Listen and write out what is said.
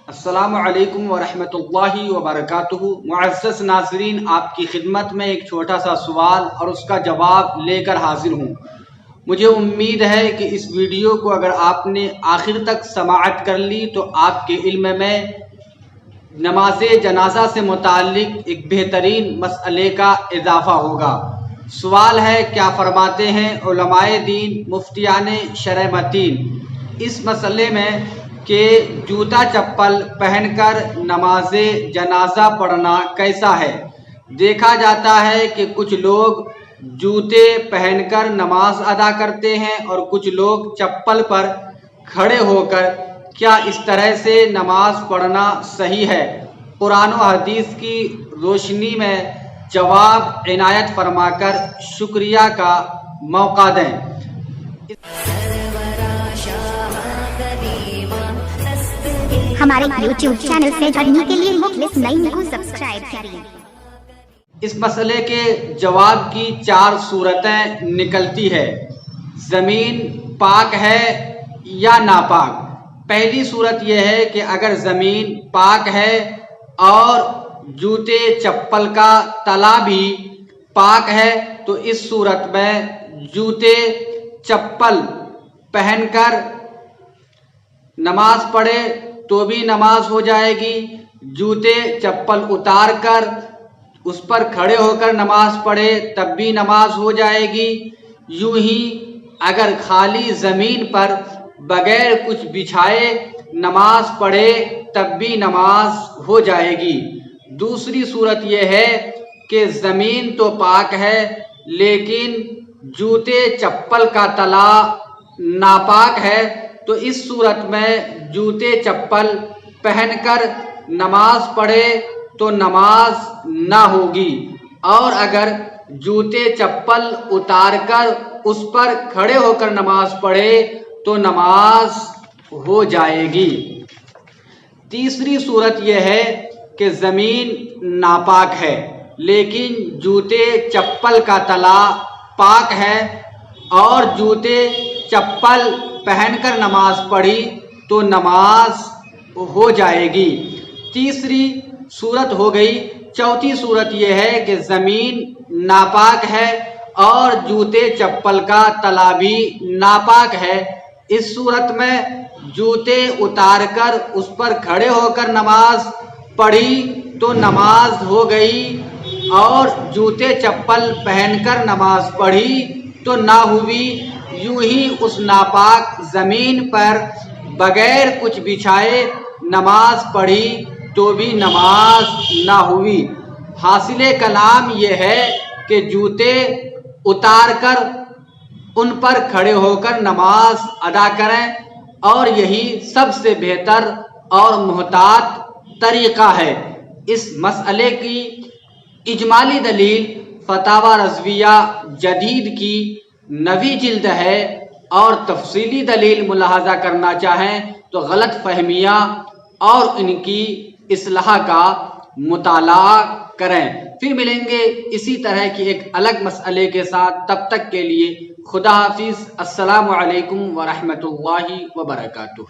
السلام علیکم ورحمۃ اللہ وبرکاتہ۔ معزز ناظرین، آپ کی خدمت میں ایک چھوٹا سا سوال اور اس کا جواب لے کر حاضر ہوں۔ مجھے امید ہے کہ اس ویڈیو کو اگر آپ نے آخر تک سماعت کر لی تو آپ کے علم میں نماز جنازہ سے متعلق ایک بہترین مسئلے کا اضافہ ہوگا۔ سوال ہے، کیا فرماتے ہیں علماء دین مفتیان شرع متین اس مسئلے میں کہ جوتا چپل پہن کر نماز جنازہ پڑھنا کیسا ہے؟ دیکھا جاتا ہے کہ کچھ لوگ جوتے پہن کر نماز ادا کرتے ہیں اور کچھ لوگ چپل پر کھڑے ہو کر۔ کیا اس طرح سے نماز پڑھنا صحیح ہے؟ قرآن و حدیث کی روشنی میں جواب عنایت فرما کر شکریہ کا موقع دیں۔ ہمارے YouTube چینل سے جڑنے کے لیے مخلص نعیم کو سبسکرائب کریں۔ اس مسئلے کے جواب کی 4 صورتیں نکلتی ہے۔ زمین پاک ہے یا ناپاک؟ پہلی صورت یہ ہے کہ اگر زمین پاک ہے اور جوتے چپل کا تلا بھی پاک ہے تو اس صورت میں جوتے چپل پہن کر نماز پڑھے تو بھی نماز ہو جائے گی، جوتے چپل اتار کر اس پر کھڑے ہو کر نماز پڑھے تب بھی نماز ہو جائے گی، یوں ہی اگر خالی زمین پر بغیر کچھ بچھائے نماز پڑھے تب بھی نماز ہو جائے گی۔ دوسری صورت یہ ہے کہ زمین تو پاک ہے لیکن جوتے چپل کا تلا ناپاک ہے، تو اس صورت میں جوتے چپل پہن کر نماز پڑھے تو نماز نہ ہوگی، اور اگر جوتے چپل اتار کر اس پر کھڑے ہو کر نماز پڑھے تو نماز ہو جائے گی۔ تیسری صورت یہ ہے کہ زمین ناپاک ہے لیکن جوتے چپل کا تلا پاک ہے اور جوتے چپل پہن کر نماز پڑھی تو نماز ہو جائے گی۔ تیسری صورت ہو گئی۔ چوتھی صورت یہ ہے کہ زمین ناپاک ہے اور جوتے چپل کا تلا بھی ناپاک ہے، اس صورت میں جوتے اتار کر اس پر کھڑے ہو کر نماز پڑھی تو نماز ہو گئی، اور جوتے چپل پہن کر نماز پڑھی تو نہ ہوئی، یوں ہی اس ناپاک زمین پر بغیر کچھ بچھائے نماز پڑھی تو بھی نماز نہ ہوئی۔ حاصل کلام یہ ہے کہ جوتے اتار کر ان پر کھڑے ہو کر نماز ادا کریں، اور یہی سب سے بہتر اور محتاط طریقہ ہے۔ اس مسئلے کی اجمالی دلیل فتاوی رضویہ جدید کی 9ویں جلد ہے، اور تفصیلی دلیل ملاحظہ کرنا چاہیں تو غلط فہمیاں اور ان کی اصلاح کا مطالعہ کریں۔ پھر ملیں گے اسی طرح کی ایک الگ مسئلے کے ساتھ، تب تک کے لیے خدا حافظ۔ السلام علیکم ورحمۃ اللہ وبرکاتہ۔